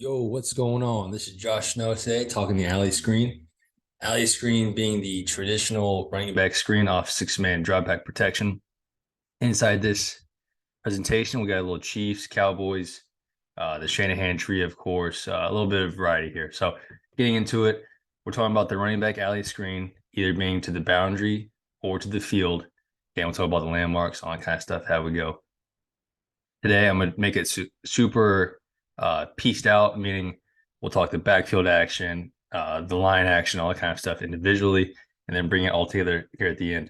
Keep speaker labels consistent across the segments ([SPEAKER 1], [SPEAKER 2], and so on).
[SPEAKER 1] Yo, what's going on? This is Josh Snow today, talking the alley screen. Alley screen being the traditional running back screen off six-man dropback protection. Inside this presentation, we got a little Chiefs, Cowboys, the Shanahan tree, of course, a little bit of variety here. So getting into it, we're talking about the running back alley screen, either being to the boundary or to the field. Again, we'll talk about the landmarks, all that kind of stuff, how we go. Today, I'm going to make it super pieced out, meaning we'll talk the backfield action, the line action, all that kind of stuff individually, and then bring it all together here at the end.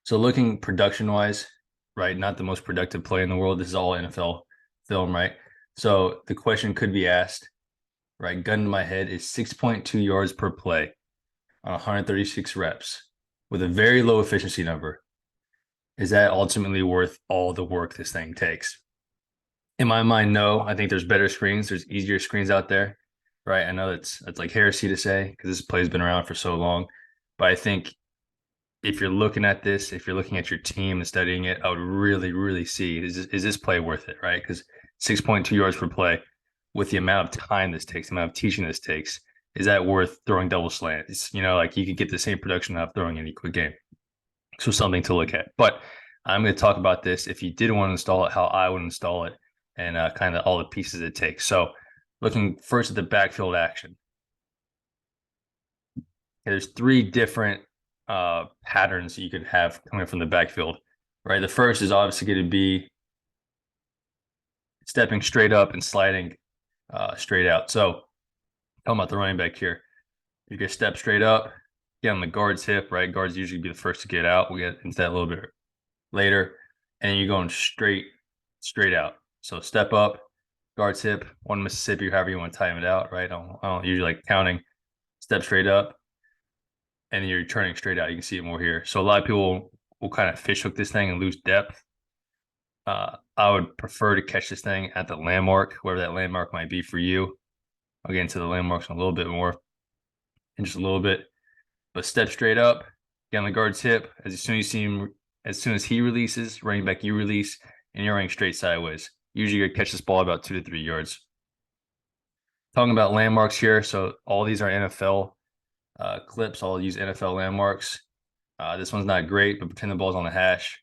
[SPEAKER 1] So looking production-wise, right, not the most productive play in the world. This is all NFL film, right? So the question could be asked, right, gun to my head, is 6.2 yards per play on 136 reps with a very low efficiency number. Is that ultimately worth all the work this thing takes? In my mind, no. I think there's better screens. There's easier screens out there, right? I know that's like heresy to say because this play's been around for so long. But I think if you're looking at this, if you're looking at your team and studying it, I would really see is this play worth it, right? Because 6.2 yards per play with the amount of time this takes, the amount of teaching this takes, is that worth throwing double slants? Like you could get the same production out of throwing any quick game. So something to look at. But I'm going to talk about this if you did want to install it, how I would install it, and kind of all the pieces it takes. So looking first at the backfield action. There's three different patterns you could have coming from the backfield, right? The first is obviously going to be stepping straight up and sliding straight out. So talking about the running back here, you can step straight up, get on the guard's hip, right? Guards usually be the first to get out. We'll get into that a little bit later. And you're going straight out. So step up, guard's hip, one Mississippi, however you want to time it out, right? I don't usually like counting. Step straight up, and then you're turning straight out. You can see it more here. So a lot of people will kind of fish hook this thing and lose depth. I would prefer to catch this thing at the landmark, wherever that landmark might be for you. I'll get into the landmarks a little bit more in just a little bit. But step straight up, get on the guard's hip. As soon as you see him, as soon as he releases, running back, you release, and you're running straight sideways. Usually you're going to catch this ball about 2 to 3 yards. Talking about landmarks here. So all these are NFL clips. I'll use NFL landmarks. This one's not great, but pretend the ball's on the hash.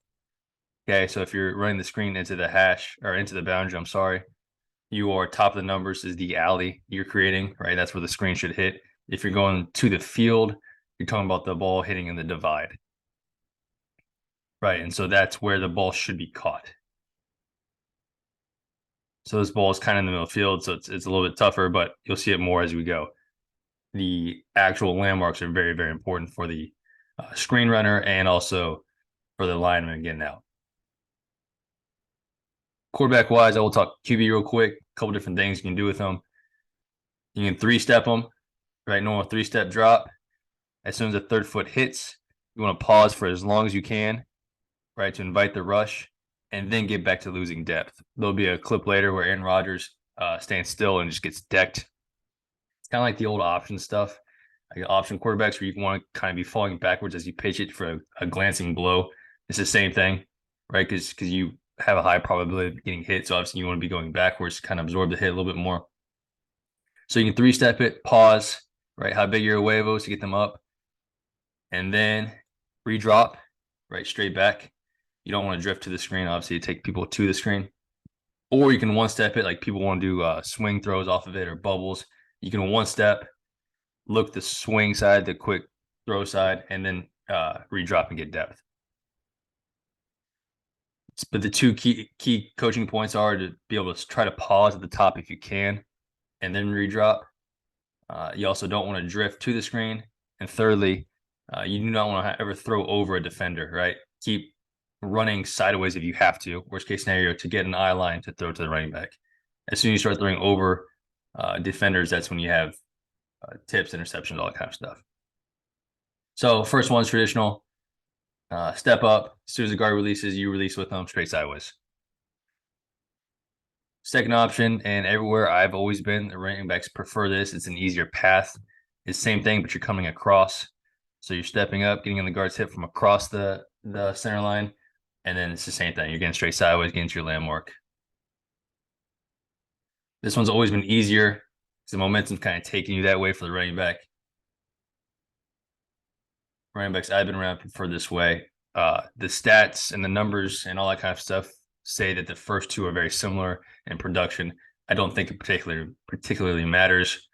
[SPEAKER 1] Okay, so if you're running the screen into the hash or into the boundary, I'm sorry, you are top of the numbers is the alley you're creating, right? That's where the screen should hit. If you're going to the field, you're talking about the ball hitting in the divide. Right, and so that's where the ball should be caught. So this ball is kind of in the middle of the field, so it's a little bit tougher, but you'll see it more as we go. The actual landmarks are very important for the screen runner and also for the lineman getting out. Quarterback wise, I will talk QB real quick. A couple different things you can do with them. You can 3-step them, right? Normal 3-step drop. As soon as the third foot hits, you want to pause for as long as you can, right, to invite the rush, and then get back to losing depth. There'll be a clip later where Aaron Rodgers stands still and just gets decked. It's kind of like the old option stuff, like option quarterbacks where you want to kind of be falling backwards as you pitch it for a glancing blow. It's the same thing, right? Because you have a high probability of getting hit. So obviously you want to be going backwards to kind of absorb the hit a little bit more. So you can 3-step it, pause, right? How big your huevos to get them up, and then redrop, right? Straight back. You don't want to drift to the screen. Obviously, you take people to the screen. Or you can 1-step it, like people want to do swing throws off of it or bubbles. You can 1-step, look the swing side, the quick throw side, and then redrop and get depth. But the two key coaching points are to be able to try to pause at the top if you can, and then redrop. You also don't want to drift to the screen. And thirdly, you do not want to ever throw over a defender, right? Keep running sideways if you have to. Worst case scenario, to get an eye line to throw to the running back. As soon as you start throwing over defenders, that's when you have tips, interceptions, all that kind of stuff. So first one's traditional. Step up. As soon as the guard releases, you release with them straight sideways. Second option, and everywhere I've always been, the running backs prefer this. It's an easier path. It's the same thing, but you're coming across. So you're stepping up, getting on the guard's hip from across the center line, and then it's the same thing. You're getting straight sideways, getting to your landmark. This one's always been easier because the momentum's kind of taking you that way for the running back. Running backs I've been around prefer this way. The stats and the numbers and all that kind of stuff say that the first two are very similar in production. I don't think it particularly matters.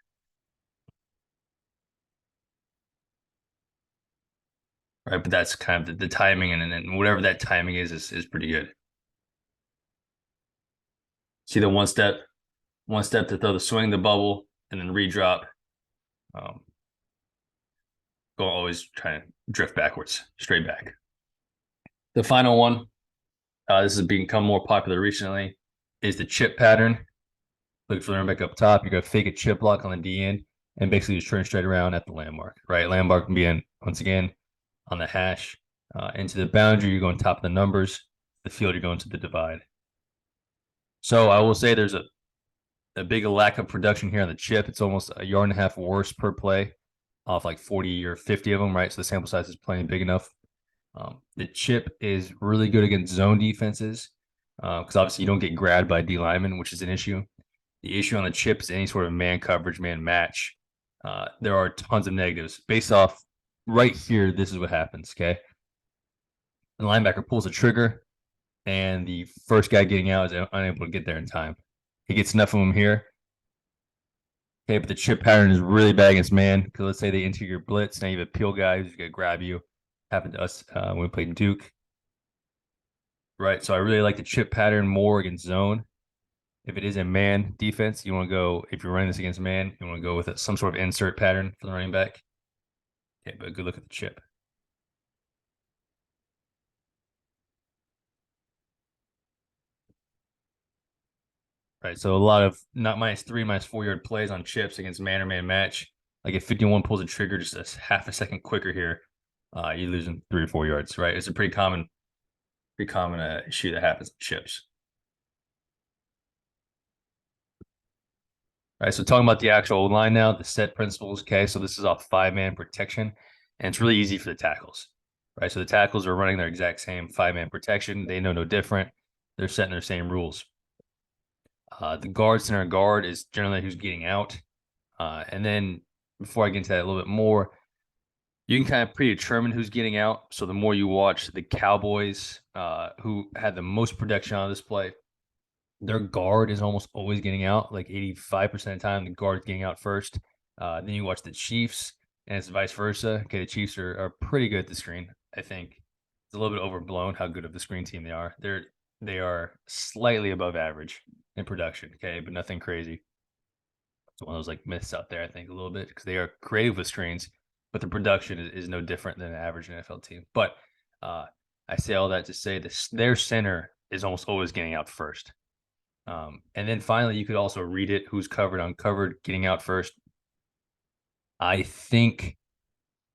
[SPEAKER 1] Right, but that's kind of the timing, and whatever that timing is pretty good. See the one step to throw the swing, the bubble, and then redrop. Um, Go always try to drift backwards, straight back. The final one, this has become more popular recently, is the chip pattern. Look for the running back up top. You're gonna fake a chip block on the D end and basically just turn straight around at the landmark. Right, landmark can be in once again on the hash. Into the boundary, you're going top of the numbers. The field, you're going to the divide. So I will say there's a big lack of production here on the chip. It's almost a yard and a half worse per play off like 40 or 50 of them, right? So the sample size is plenty big enough. The chip is really good against zone defenses because obviously you don't get grabbed by D linemen, which is an issue. The issue on the chip is any sort of man coverage, man match. There are tons of negatives. Based off right here, this is what happens, okay? The linebacker pulls the trigger, and the first guy getting out is unable to get there in time. He gets enough of them here. Okay, but the chip pattern is really bad against man because let's say they enter your blitz. Now you have a peel guy who's going to grab you. Happened to us when we played Duke. Right, so I really like the chip pattern more against zone. If it is a man defense, you want to go, if you're running this against man, you want to go with some sort of insert pattern for the running back. Okay, but good look at the chip. Right, so a lot of not -3, -4 yard plays on chips against man or man match. Like if 51 pulls a trigger just a half a second quicker here, you're losing 3 or 4 yards, right? It's a pretty common issue that happens with chips. All right, so talking about the actual line now, the set principles. Okay, so this is off 5-man protection, and it's really easy for the tackles, right? So the tackles are running their exact same 5-man protection. They know no different. They're setting their same rules. The guard, center guard is generally who's getting out. And then before I get into that a little bit more, you can kind of predetermine who's getting out. So the more you watch the Cowboys, who had the most production on this play, their guard is almost always getting out, like 85% of the time, the guard's getting out first. Then you watch the Chiefs, and it's vice versa. Okay, the Chiefs are pretty good at the screen. I think it's a little bit overblown how good of the screen team they are. They are slightly above average in production, okay, but nothing crazy. It's one of those like myths out there, I think, a little bit because they are creative with screens, but the production is no different than an average NFL team. But I say all that to say this: their center is almost always getting out first. And then finally, you could also read it: who's covered, uncovered, getting out first. I think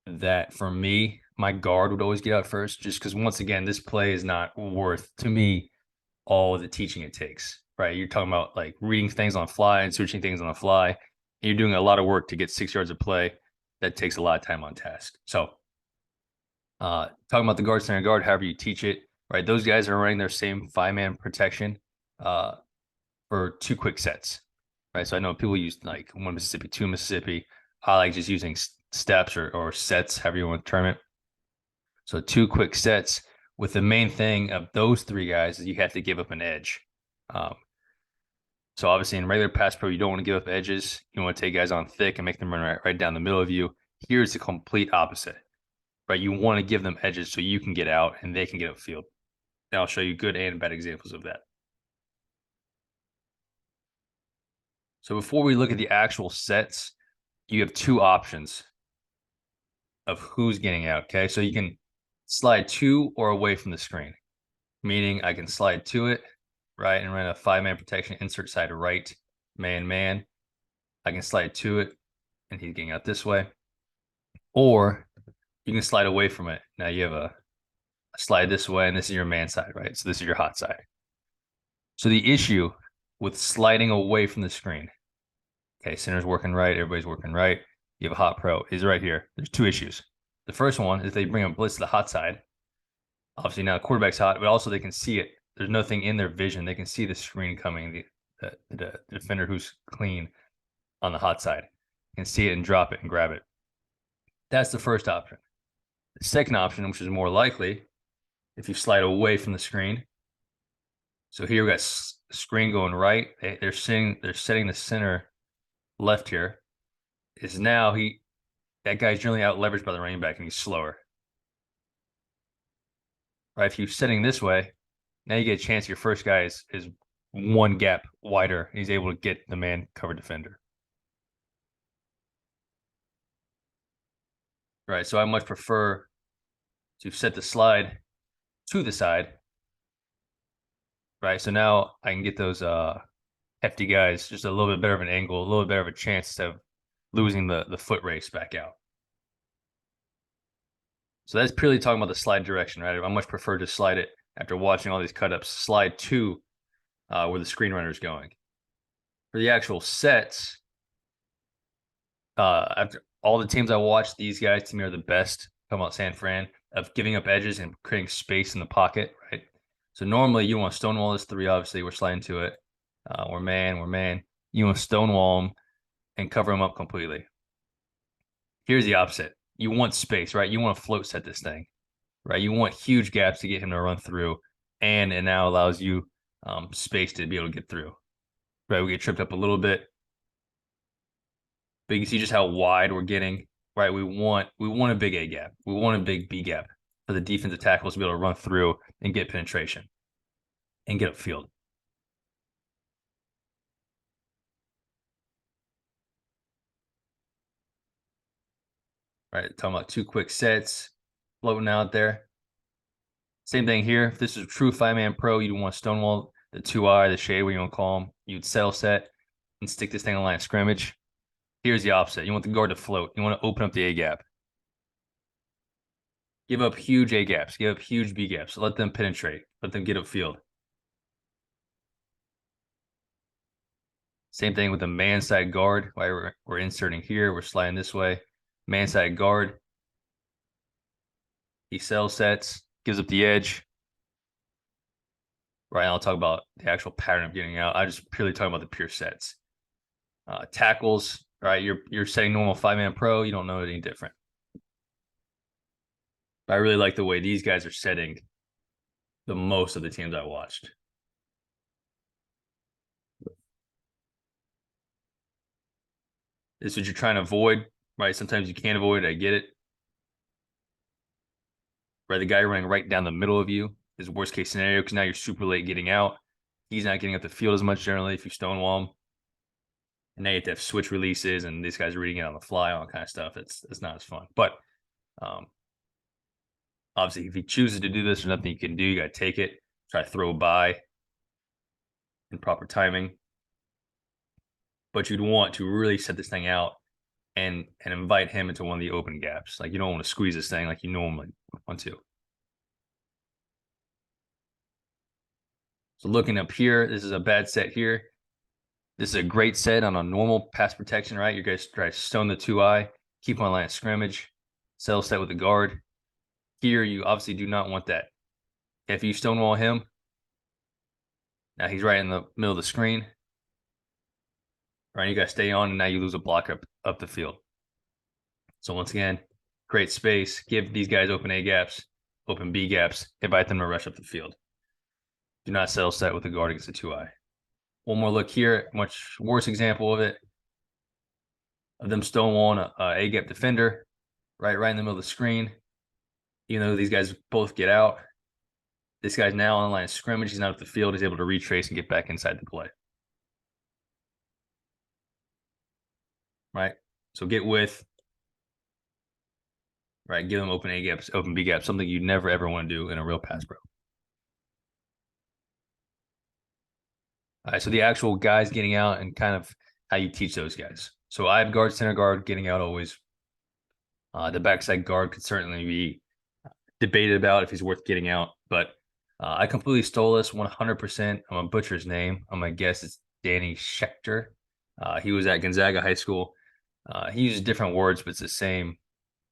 [SPEAKER 1] that for me, my guard would always get out first, just because once again, this play is not worth to me all the teaching it takes. Right? You're talking about like reading things on the fly and switching things on the fly. And you're doing a lot of work to get 6 yards of play. That takes a lot of time on task. So, talking about the guard, center guard, however you teach it, right? Those guys are running their same 5-man protection for 2 quick sets, right? So I know people use like 1 Mississippi, 2 Mississippi. I like just using steps or sets, however you want to term it. So 2 quick sets with the main thing of those 3 guys is you have to give up an edge. So obviously in regular pass pro, you don't want to give up edges. You want to take guys on thick and make them run right down the middle of you. Here's the complete opposite, right? You want to give them edges so you can get out and they can get upfield. And I'll show you good and bad examples of that. So before we look at the actual sets, you have 2 options of who's getting out, okay? So you can slide to or away from the screen, meaning I can slide to it, right, and run a 5-man protection, insert side right, man. I can slide to it, and he's getting out this way. Or you can slide away from it. Now you have a slide this way, and this is your man side, right? So this is your hot side. So the issue with sliding away from the screen, okay, center's working right, everybody's working right. You have a hot pro is right here. There's 2 issues. The first one is they bring a blitz to the hot side. Obviously now the quarterback's hot, but also they can see it. There's nothing in their vision. They can see the screen coming, the defender who's clean on the hot side and see it and drop it and grab it. That's the first option. The second option, which is more likely, if you slide away from the screen. So here we got screen going right. They're setting the center left here. Is now that guy's generally out leveraged by the running back and he's slower. Right? If you're setting this way, now you get a chance your first guy is one gap wider. And he's able to get the man cover defender. Right. So I much prefer to set the slide to the side. Right. So now I can get those hefty guys just a little bit better of an angle, a little bit better of a chance of losing the foot race back out. So that's purely talking about the slide direction, right? I much prefer to slide it after watching all these cut-ups, slide to where the screen runner is going. For the actual sets, after all the teams I watched, these guys to me are the best. Talking about San Fran, of giving up edges and creating space in the pocket, right? So normally you want to stonewall this three. Obviously, we're sliding to it. We're man. You want to stonewall them and cover them up completely. Here's the opposite. You want space, right? You want to float set this thing, right? You want huge gaps to get him to run through, and it now allows you space to be able to get through. Right? We get tripped up a little bit, but you can see just how wide we're getting. Right? We want a big A gap. We want a big B gap for the defensive tackles to be able to run through and get penetration and get upfield. Right? Talking about two quick sets floating out there. Same thing here. If this is a true 5-man pro, you'd want to stonewall the 2-eye, the shade, what you want to call them. You'd settle set and stick this thing on line of scrimmage. Here's the opposite. You want the guard to float. You want to open up the A gap. Give up huge A gaps. Give up huge B gaps. Let them penetrate. Let them get upfield. Same thing with the man side guard. Why we're inserting here. We're sliding this way. Man side guard. He cell sets. Gives up the edge. Right, I'll talk about the actual pattern of getting out. I just purely talking about the pure sets. Tackles, right? You're setting normal 5-man pro. You don't know it any different. But I really like the way these guys are setting the most of the teams I watched. This is what you're trying to avoid, right? Sometimes you can't avoid it. I get it. Right, the guy running right down the middle of you is worst case scenario because now you're super late getting out. He's not getting up the field as much generally if you stonewall him. And now you have to have switch releases, and this guy's reading it on the fly, all that kind of stuff. It's not as fun. But obviously, if he chooses to do this, there's nothing you can do. You got to take it, try to throw by in proper timing. But you'd want to really set this thing out and invite him into one of the open gaps. Like you don't want to squeeze this thing like you normally want to. So looking up here, this is a bad set here. This is a great set on a normal pass protection, right? You guys try to stone the 2-eye, keep on line of scrimmage, settle set with the guard. Here, you obviously do not want that. If you stonewall him, now he's right in the middle of the screen. Right, you got to stay on, and now you lose a block up the field. So once again, create space, give these guys open A gaps, open B gaps, invite them to rush up the field. Do not settle set with the guard against the 2-eye. One more look here, much worse example of it, of them stonewalling a A gap defender, right in the middle of the screen. Even though these guys both get out, this guy's now on the line of scrimmage. He's not up the field. He's able to retrace and get back inside the play. Right? So get with, right? Give them open A gaps, open B gaps, something you never ever want to do in a real pass pro. All right, so the actual guys getting out and kind of how you teach those guys. So I have guard, center guard getting out always. The backside guard could certainly be debated about if he's worth getting out, but I completely stole this 100%. I'm gonna butcher his name. I'm gonna guess it's Danny Schechter. He was at Gonzaga High School. He uses different words, but it's the same.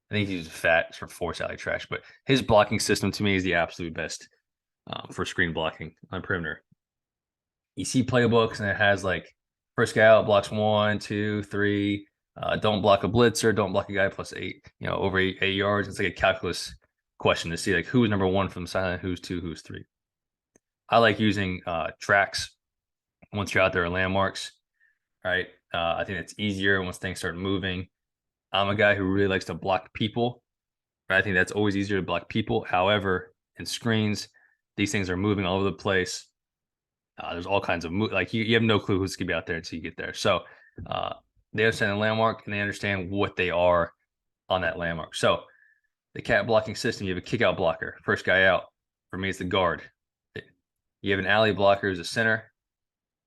[SPEAKER 1] I think he uses fat for force alley trash, but his blocking system to me is the absolute best for screen blocking on perimeter. you see playbooks and it has like first guy out blocks 1, 2, 3. Don't block a blitzer. Don't block a guy plus 8. Over 8 yards. It's like a calculus question to see like who's number 1 from the sideline, who's 2, who's 3. I like using tracks once you're out there, or landmarks. Right. I think it's easier once things start moving. I'm a guy who really likes to block people. Right? I think that's always easier to block people. However, in screens, these things are moving all over the place. There's all kinds of like you have no clue who's gonna be out there until you get there. So they understand the landmark and they understand what they are on that landmark. So the cat blocking system, you have a kick out blocker, first guy out. For me, it's the guard. You have an alley blocker who's a center,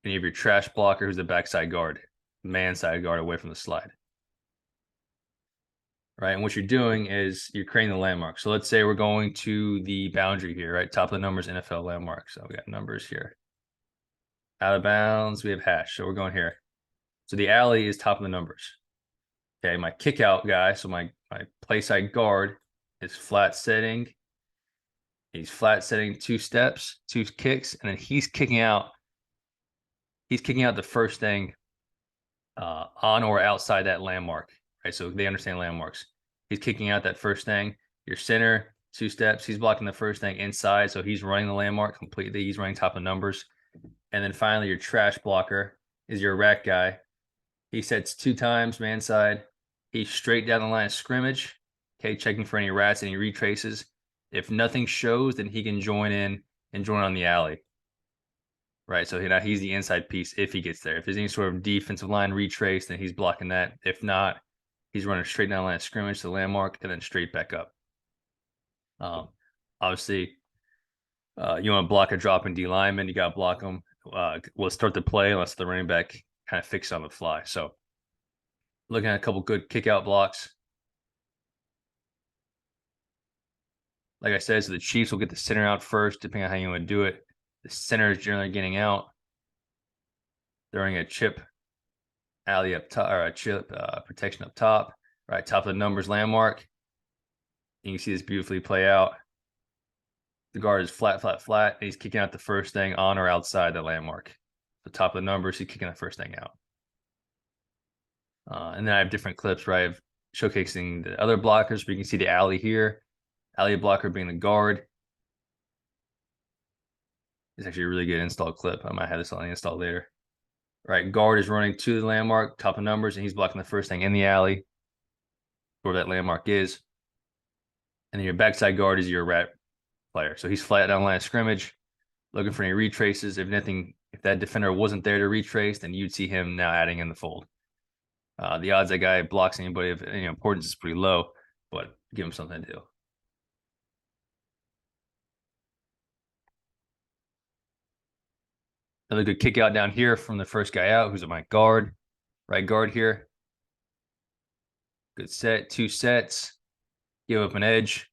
[SPEAKER 1] and you have your trash blocker who's the backside guard, man side guard away from the slide. Right. And what you're doing is you're creating the landmark. So let's say we're going to the boundary here, right? Top of the numbers, NFL landmark. So we got numbers here. Out of bounds, we have hash. So we're going here. So the alley is top of the numbers. Okay, my kick out guy, so my play side guard is flat setting. He's flat setting 2 steps, 2 kicks, and then he's kicking out the first thing on or outside that landmark. Right. So they understand landmarks. He's kicking out that first thing. Your center, 2 steps. He's blocking the first thing inside. So he's running the landmark completely. He's running top of numbers. And then finally, your trash blocker is your rack guy. He sets 2 times man side. He's straight down the line of scrimmage. Okay, checking for any rats, any retraces. If nothing shows, then he can join in and join on the alley. Right, so now he's the inside piece if he gets there. If there's any sort of defensive line retrace, then he's blocking that. If not, he's running straight down the line of scrimmage to the landmark and then straight back up. Obviously, you want to block a dropping D lineman, you got to block them. We'll start the play unless the running back kind of fixes on the fly. So looking at a couple good kick out blocks. Like I said, so the Chiefs will get the center out first, depending on how you want to do it. The center is generally getting out. They're running a chip alley up top, or a chip protection up top. Right, top of the numbers landmark. You can see this beautifully play out. The guard is flat, flat, flat. And he's kicking out the first thing on or outside the landmark. The top of the numbers, he's kicking the first thing out. And then I have different clips where I have showcasing the other blockers, but you can see the alley here. Alley blocker being the guard. It's actually a really good install clip. I might have this on the install later. Right, guard is running to the landmark, top of numbers, and he's blocking the first thing in the alley, where that landmark is. And then your backside guard is your rat player. So he's flat down line of scrimmage, looking for any retraces. If that defender wasn't there to retrace, then you'd see him now adding in the fold. The odds that guy blocks anybody of any importance is pretty low, but give him something to do. Another good kick out down here from the first guy out, who's at my guard, right guard here. Good set, 2 sets, give up an edge.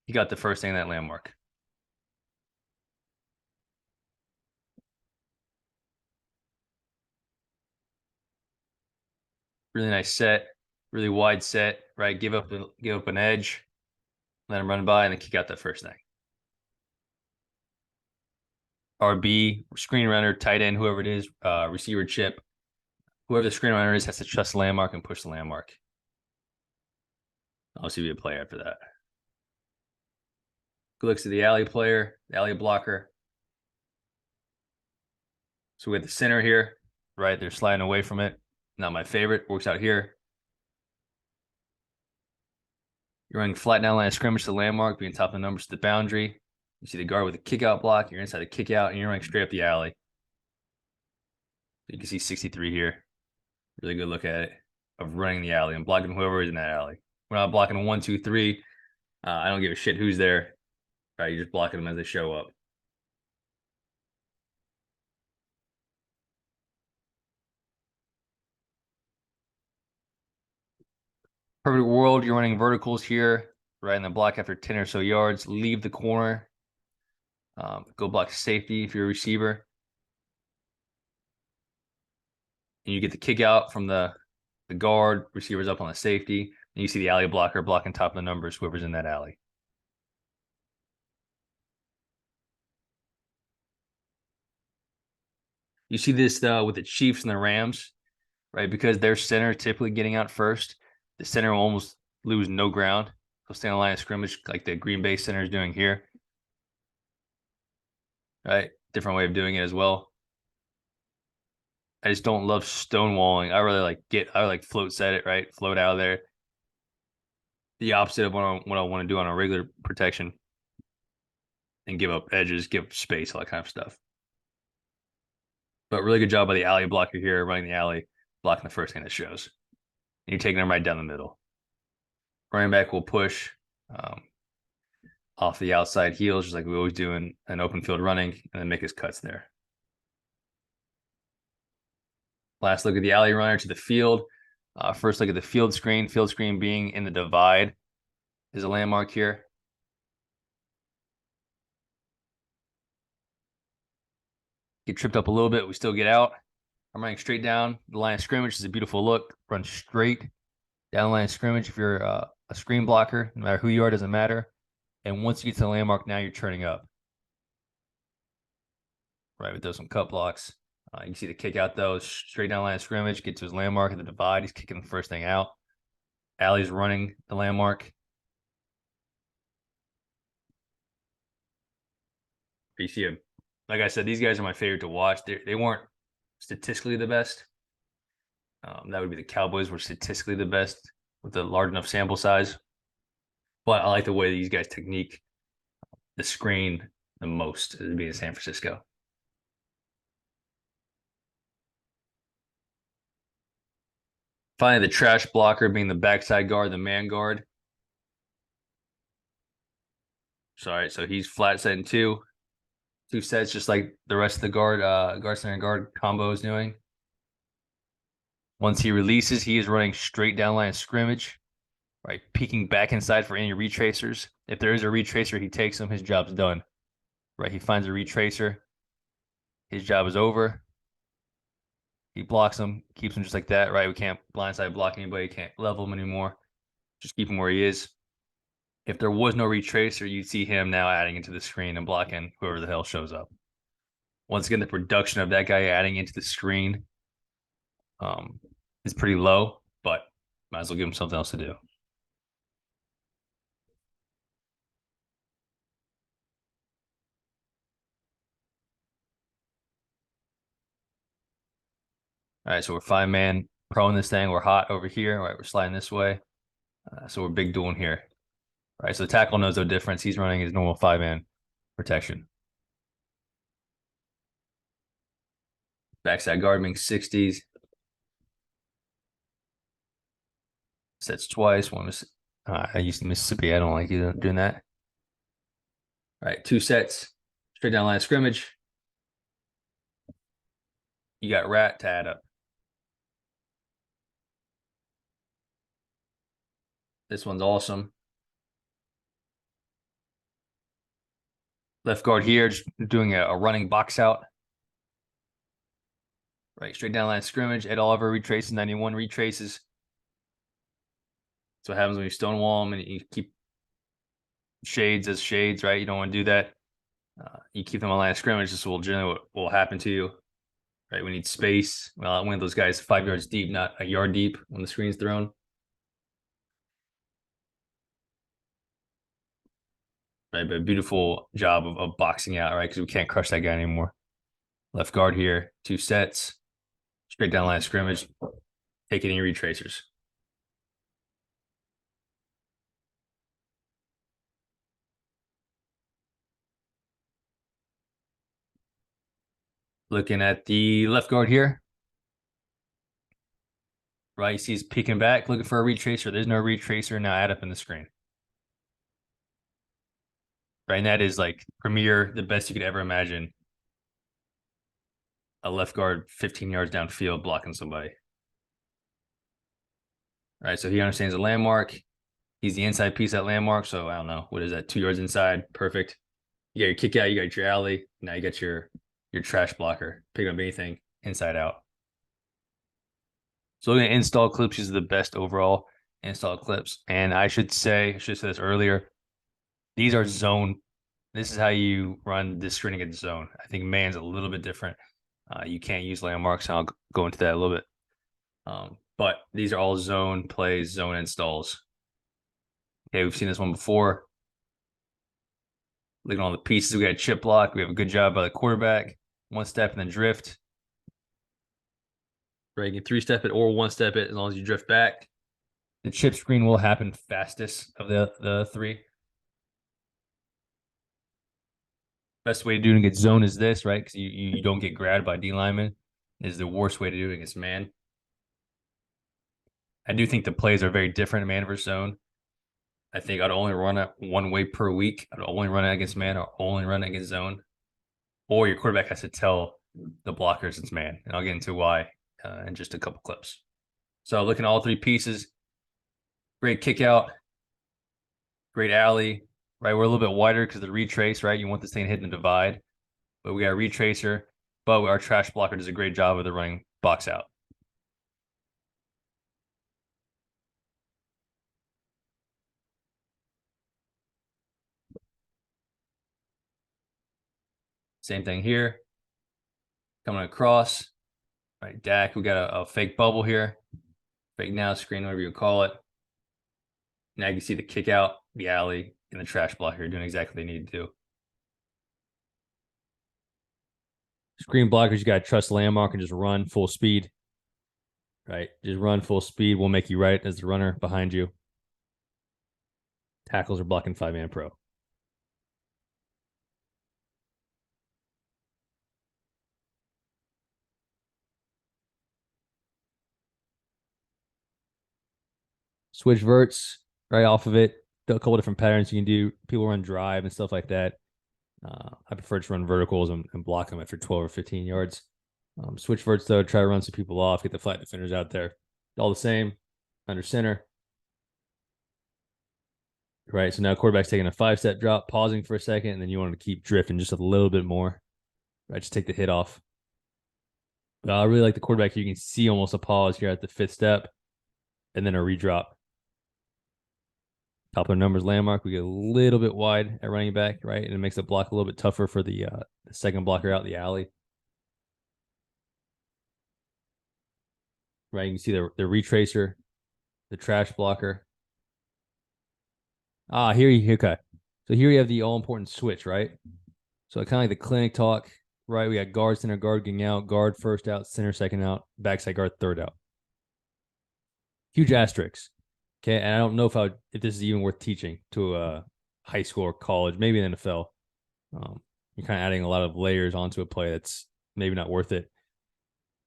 [SPEAKER 1] He got the first thing in that landmark. Really nice set, really wide set, right? Give up an edge, let him run by, and then kick out that first thing. RB, screen runner, tight end, whoever it is, receiver chip, whoever the screen runner is has to trust the landmark and push the landmark. I'll see you play after that. Good looks at the alley player, the alley blocker. So we have the center here, right? They're sliding away from it. Not my favorite. Works out here. You're running flat down line of scrimmage to the landmark, being top of the numbers to the boundary. You see the guard with a kick out block. You're inside the kick out, and you're running straight up the alley. You can see 63 here. Really good look at it of running the alley and blocking whoever is in that alley. We're not blocking 1, 2, 3. I don't give a shit who's there. Right, you're just blocking them as they show up. Perfect world, you're running verticals here, right in the block after 10 or so yards. Leave the corner. Go block safety if you're a receiver. And you get the kick out from the guard, receivers up on the safety. And you see the alley blocker blocking top of the numbers, whoever's in that alley. You see this with the Chiefs and the Rams, right? Because their center typically getting out first, the center will almost lose no ground. He'll stay on the line of scrimmage like the Green Bay center is doing here, right? Different way of doing it as well. I just don't love stonewalling. I like float set it, right? Float out of there. The opposite of what I want to do on a regular protection and give up edges, give up space, all that kind of stuff. But really good job by the alley blocker here, running the alley, blocking the first thing that shows. And you're taking them right down the middle. Running back will push off the outside heels, just like we always do in an open field running, and then make his cuts there. Last look at the alley runner to the field. First look at the field screen. Field screen being in the divide is a landmark here. Get tripped up a little bit. We still get out. I'm running straight down the line of scrimmage. Is a beautiful look. Run straight down the line of scrimmage. If you're a screen blocker, no matter who you are, doesn't matter. And once you get to the landmark, now you're turning up. Right, with those some cut blocks. You can see the kick out though, straight down the line of scrimmage, get to his landmark at the divide. He's kicking the first thing out. Alley's running the landmark. You see him. Like I said, these guys are my favorite to watch. They weren't statistically the best. That would be the Cowboys were statistically the best with a large enough sample size. But I like the way these guys technique the screen the most as being in San Francisco. Finally, the trash blocker being the backside guard, the man guard. Sorry, so he's flat setting two sets, just like the rest of the guard center guard combo is doing. Once he releases, he is running straight down line of scrimmage, right? Peeking back inside for any retracers. If there is a retracer, he takes them. His job's done, right? He finds a retracer. His job is over. He blocks him, keeps him just like that, right? We can't blindside block anybody, can't level him anymore. Just keep him where he is. If there was no retracer, you'd see him now adding into the screen and blocking whoever the hell shows up. Once again, the production of that guy adding into the screen is pretty low, but might as well give him something else to do. All right, so we're 5-man proing this thing. We're hot over here. All right, we're sliding this way. So we're big dueling here. All right, so the tackle knows no difference. He's running his normal 5-man protection. Backside guard being 60s. Sets twice. One was I used to Mississippi. I don't like you doing that. All right, 2 sets. Straight down line of scrimmage. You got rat to add up. This one's awesome. Left guard here, just doing a running box out. Right, straight down line of scrimmage. Ed Oliver retraces, 91 retraces. That's what happens when you stonewall them and you keep shades as shades, right? You don't want to do that. You keep them on line of scrimmage. This will generally what will happen to you, right? We need space. Well, I want those guys 5 yards deep, not a yard deep when the screen's thrown. Right, but a beautiful job of boxing out, right? Because we can't crush that guy anymore. Left guard here, 2 sets, straight down line of scrimmage, taking any retracers. Looking at the left guard here, right? You see he's peeking back, looking for a retracer. There's no retracer. Now add up in the screen. Right, and that is like premier, the best you could ever imagine. A left guard 15 yards downfield blocking somebody. All right, so he understands the landmark. He's the inside piece at landmark. So I don't know, what is that? 2 yards inside, perfect. You got your kick out, you got your alley. Now you got your trash blocker. Pick up anything inside out. So looking at install clips, these are the best overall install clips. And I should say this earlier. These are zone. This is how you run this screen against zone. I think man's a little bit different. You can't use landmarks, and I'll go into that a little bit. But these are all zone plays, zone installs. Okay, we've seen this one before. Looking at all the pieces, we got a chip block. We have a good job by the quarterback. One step and then drift. Right, you can three-step it or one-step it as long as you drift back. The chip screen will happen fastest of the three. Best way to do it against zone is this, right? Because you don't get grabbed by D lineman. Is the worst way to do it against man. I do think the plays are very different in man versus zone. I think I'd only run it one way per week. I'd only run it against man or only run it against zone. Or your quarterback has to tell the blockers it's man. And I'll get into why in just a couple clips. So looking at all three pieces, great kick out, great alley, right? We're a little bit wider because of the retrace, right? You want this thing hitting the divide. But we got a retracer, but our trash blocker does a great job of the running box out. Same thing here. Coming across, right? Dak, we got a fake bubble here. Fake now screen, whatever you call it. Now you can see the kick out, the alley, and the trash blocker doing exactly what they need to do. Screen blockers, you got to trust landmark and just run full speed. Right? Just run full speed. We'll make you right as the runner behind you. Tackles are blocking 5-man pro. Switch verts right off of it. A couple different patterns you can do. People run drive and stuff like that. I prefer to run verticals and block them after 12 or 15 yards. Switch verts, though, try to run some people off, get the flat defenders out there. All the same, under center. Right, so now quarterback's taking a 5-step drop, pausing for a second, and then you want to keep drifting just a little bit more. Right, just take the hit off. I really like the quarterback here. You can see almost a pause here at the 5th step, and then a redrop. Top of the numbers landmark, we get a little bit wide at running back, right? And it makes the block a little bit tougher for the second blocker out the alley. Right, you can see the retracer, the trash blocker. Okay. So here you have the all-important switch, right? So kind of like the clinic talk, right? We got guard, center, guard getting out, guard first out, center second out, backside guard third out. Huge asterisks. Okay, and I don't know if this is even worth teaching to a high school or college, maybe in the NFL. You're kind of adding a lot of layers onto a play that's maybe not worth it.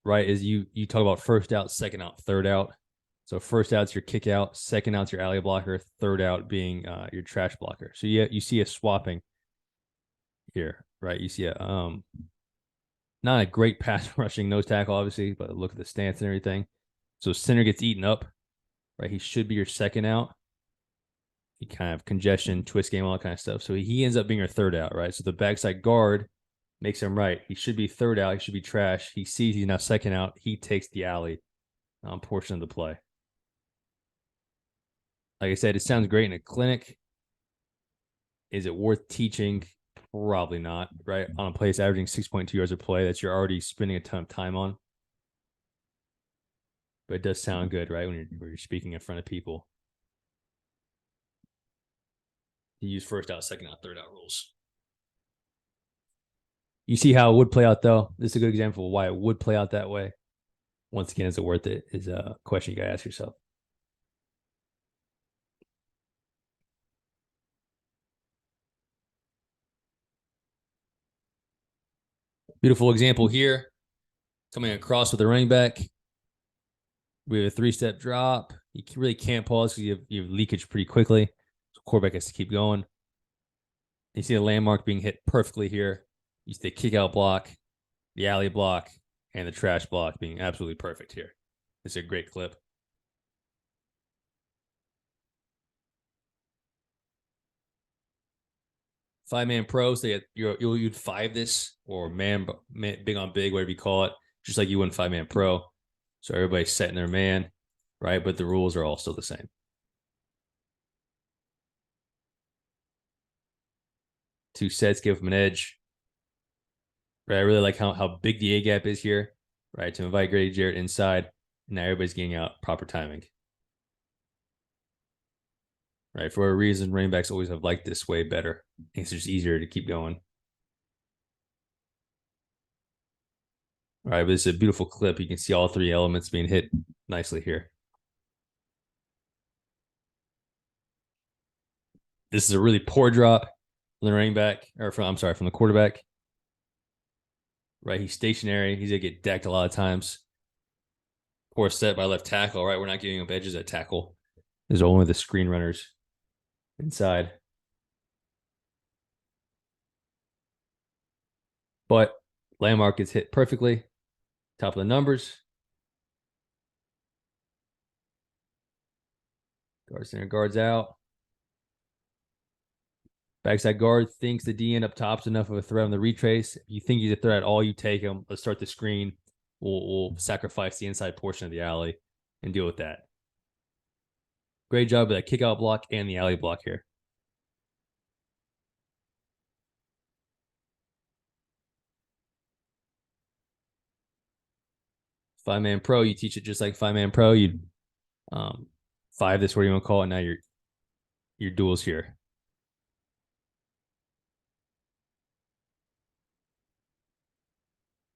[SPEAKER 1] Right? Is you talk about first out, second out, third out. So first out's your kick out, second out's your alley blocker, third out being your trash blocker. So you see a swapping here, right? You see not a great pass rushing nose tackle, obviously, but look at the stance and everything. So center gets eaten up, right? He should be your second out. He kind of congestion, twist game, all that kind of stuff. So he ends up being your third out, right? So the backside guard makes him right. He should be third out. He should be trash. He sees he's now second out. He takes the alley portion of the play. Like I said, it sounds great in a clinic. Is it worth teaching? Probably not, right? On a play that's averaging 6.2 yards a play that you're already spending a ton of time on. But it does sound good, right? When you're speaking in front of people. You use first out, second out, third out rules. You see how it would play out, though. This is a good example of why it would play out that way. Once again, is it worth it? Is a question you got to ask yourself. Beautiful example here. Coming across with the running back. We have a 3-step drop. You really can't pause because you have leakage pretty quickly. So quarterback has to keep going. You see the landmark being hit perfectly here. You see the kick out block, the alley block, and the trash block being absolutely perfect here. It's a great clip. Five-man pro, so you'd five this or man big on big, whatever you call it, just like you would 5-man pro. So everybody's setting their man, right? But the rules are all still the same. 2 sets give them an edge. Right, I really like how big the A gap is here. Right, to invite Grady Jarrett inside, and now everybody's getting out proper timing. Right, for a reason, running backs always have liked this way better. It's just easier to keep going. All right, but this is a beautiful clip. You can see all three elements being hit nicely here. This is a really poor drop from the running back, or from the quarterback. Right, he's stationary. He's gonna get decked a lot of times. Poor set by left tackle. Right, we're not giving up edges at tackle. There's only the screen runners inside. But Landmark gets hit perfectly. Top of the numbers. Guard center guards out. Backside guard thinks the DN up top's enough of a threat on the retrace. If you think he's a threat at all, you take him. Let's start the screen. We'll sacrifice the inside portion of the alley and deal with that. Great job with that kick out block and the alley block here. Five-man pro, you teach it just like five-man pro. You five this, what do you want to call it? Now your duels here.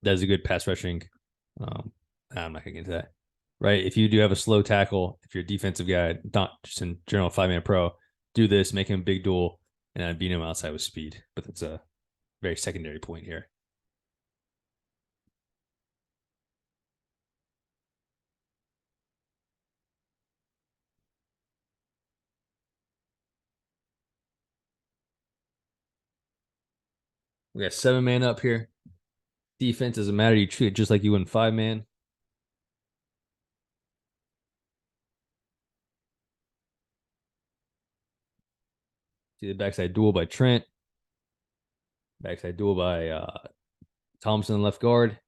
[SPEAKER 1] That's a good pass rushing. I'm not gonna get into that. Right. If you do have a slow tackle, if you're a defensive guy, not just in general five-man pro, do this, make him a big duel, and then beat him outside with speed. But that's a very secondary point here. We got 7-man up here. Defense doesn't matter. You treat it just like you would in 5-man. See the backside duel by Trent. Backside duel by Thompson, left guard.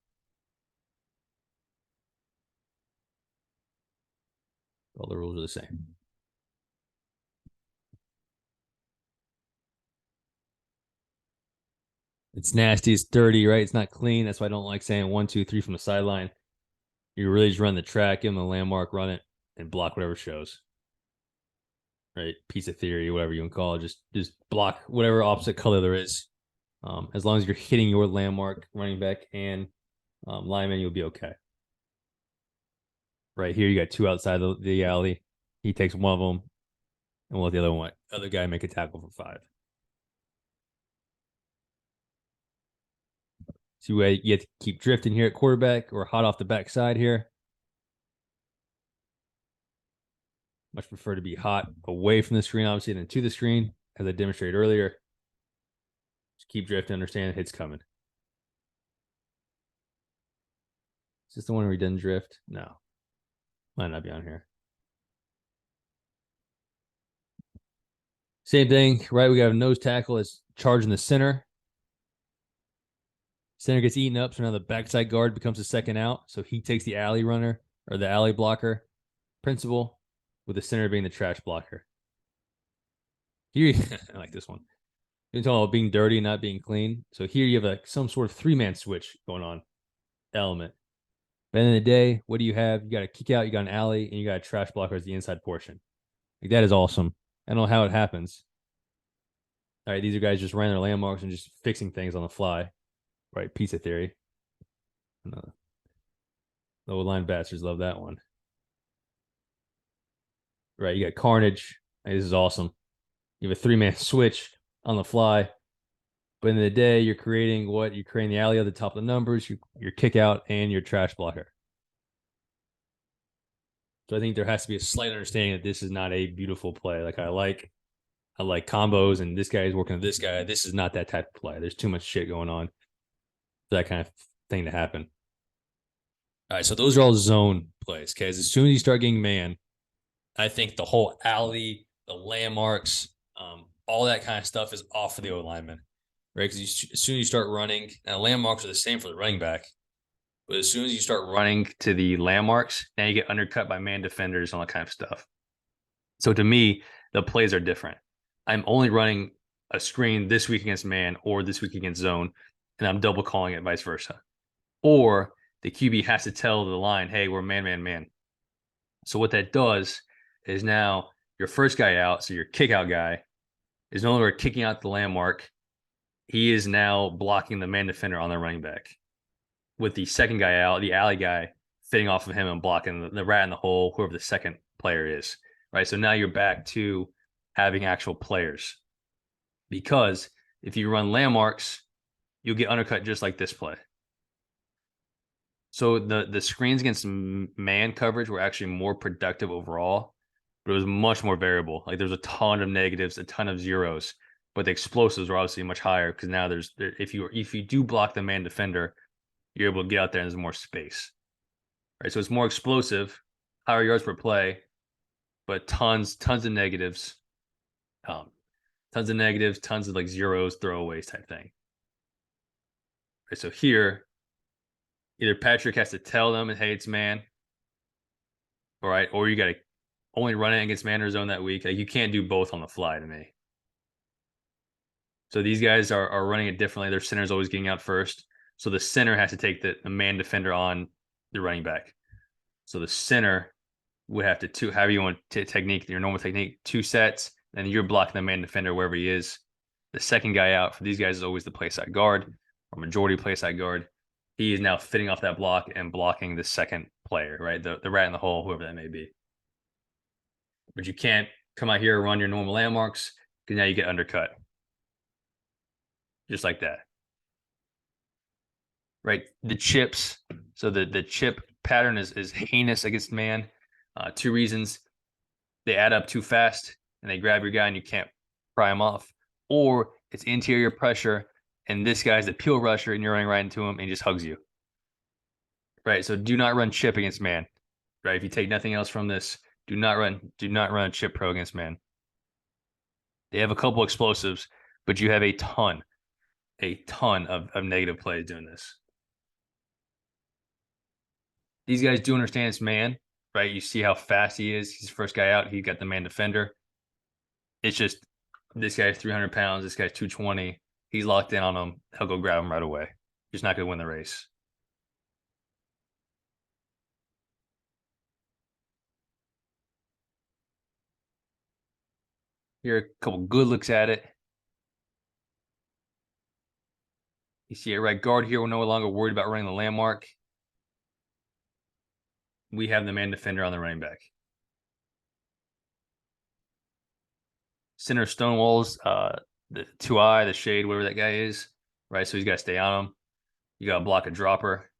[SPEAKER 1] All the rules are the same. It's nasty. It's dirty, right? It's not clean. That's why I don't like saying 1, 2, 3 from the sideline. You really just run the track, give them a landmark, run it, and block whatever shows. Right? Piece of theory, whatever you can call it. Just block whatever opposite color there is. As long as you're hitting your landmark, running back, and lineman, you'll be okay. Right here, you got two outside the alley. He takes one of them, and we'll let the other guy make a tackle for 5. So you have to keep drifting here at quarterback or hot off the backside here. Much prefer to be hot away from the screen, obviously, than to the screen, as I demonstrated earlier. Just keep drifting, understand the hit's coming. Is this the one where he doesn't drift? No. Might not be on here. Same thing, right? We got a nose tackle that's charging the center. Center gets eaten up, so now the backside guard becomes the second out. So he takes the alley runner or the alley blocker principle, with the center being the trash blocker. Here, I like this one. You're talking about being dirty and not being clean. So here you have some sort of 3-man switch going on element. But at the end of the day, what do you have? You got a kick out, you got an alley, and you got a trash blocker as the inside portion. Like, that is awesome. I don't know how it happens. All right, these are guys just running their landmarks and just fixing things on the fly. Right, piece of theory. The O-line bastards love that one. Right, you got Carnage. Hey, this is awesome. You have a 3-man switch on the fly. But in the day, you're creating what? You're creating the alley at the top of the numbers, your kick out, and your trash blocker. So I think there has to be a slight understanding that this is not a beautiful play. Like I like combos, and this guy is working with this guy. This is not that type of play. There's too much shit going on for that kind of thing to happen. All right, so those are all zone plays. Okay, as soon as you start getting man, I think the whole alley, the landmarks, all that kind of stuff is off for the O lineman, right? Because as soon as you start running, and landmarks are the same for the running back, but as soon as you start running to the landmarks, now you get undercut by man defenders and all that kind of stuff. So to me, the plays are different. I'm only running a screen this week against man or this week against zone. and I'm double calling it vice versa. Or the QB has to tell the line, hey, we're man, man, man. So what that does is now your first guy out, so your kick out guy, is no longer kicking out the landmark. He is now blocking the man defender on the running back. With the second guy out, the alley guy fitting off of him and blocking the rat in the hole, whoever the second player is. Right. So now you're back to having actual players. Because if you run landmarks, you'll get undercut just like this play. So the screens against man coverage were actually more productive overall, but it was much more variable. Like there's a ton of negatives, a ton of zeros, but the explosives were obviously much higher because now if you do block the man defender, you're able to get out there and there's more space. Right. So it's more explosive, higher yards per play, but tons of negatives. Tons of negatives, tons of like zeros, throwaways type thing. Right. So here, either Patrick has to tell them, hey, it's man. All right. Or you got to only run it against man or zone that week. Like you can't do both on the fly to me. So these guys are running it differently. Their center's always getting out first. So the center has to take the man defender on the running back. So the center would have to however you want to technique, your normal technique, 2 sets, and you're blocking the man defender wherever he is. The second guy out for these guys is always the play side guard or majority play side guard. He is now fitting off that block and blocking the second player, right? The rat in the hole, whoever that may be. But you can't come out here and run your normal landmarks because now you get undercut. Just like that. Right? The chips. So the chip pattern is heinous against man. 2 reasons. They add up too fast and they grab your guy and you can't pry him off. Or it's interior pressure and this guy's the peel rusher and you're running right into him and he just hugs you. Right. So do not run chip against man. Right. If you take nothing else from this, do not run a chip pro against man. They have a couple explosives, but you have a ton of negative plays doing this. These guys do understand it's man, right? You see how fast he is. He's the first guy out. He got the man defender. It's just this guy's 300 pounds. This guy's 220. He's locked in on him. He'll go grab him right away. He's not going to win the race. Here are a couple good looks at it. You see it right guard here. We're no longer worried about running the landmark. We have the man defender on the running back. Center Stonewall's the 2-eye, the shade, whatever that guy is, right? So he's got to stay on him. You got to block a dropper.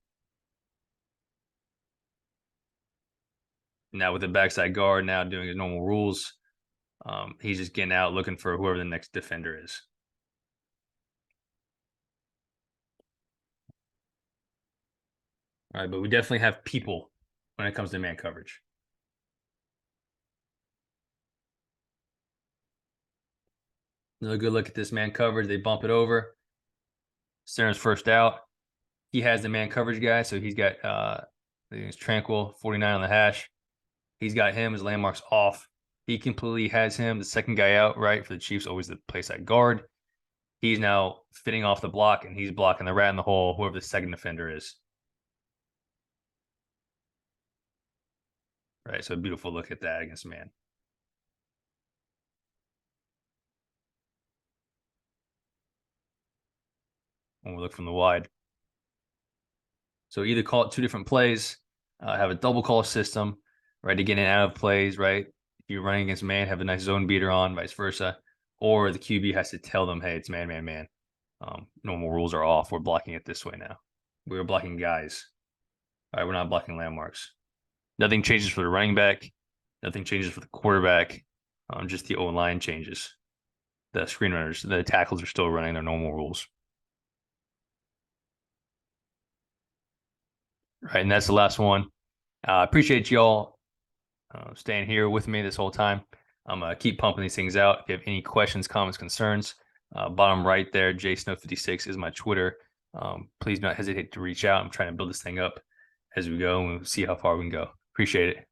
[SPEAKER 1] Now with the backside guard now doing his normal rules, he's just getting out looking for whoever the next defender is. All right, but we definitely have people when it comes to man coverage. Another good look at this man coverage. They bump it over. Center's first out. He has the man coverage guy, so he's got it's Tranquil 49 on the hash. He's got him, his landmarks off. He completely has him, the second guy out, right? For the Chiefs, always the place at guard. He's now fitting off the block, and he's blocking the rat in the hole, whoever the second defender is. Right, so a beautiful look at that against man. When we look from the wide. So either call it 2 different plays, have a double call system, right, to get in and out of plays, right? If you're running against man, have a nice zone beater on, vice versa. Or the QB has to tell them, hey, it's man, man, man. Normal rules are off. We're blocking it this way now. We're blocking guys. All right, we're not blocking landmarks. Nothing changes for the running back. Nothing changes for the quarterback. Just the O-line changes. The screen runners, the tackles are still running their normal rules. Right, and that's the last one. I appreciate y'all staying here with me this whole time. I'm going to keep pumping these things out. If you have any questions, comments, concerns, bottom right there, jsnow56 is my Twitter. Please don't hesitate to reach out. I'm trying to build this thing up as we go, and we'll see how far we can go. Appreciate it.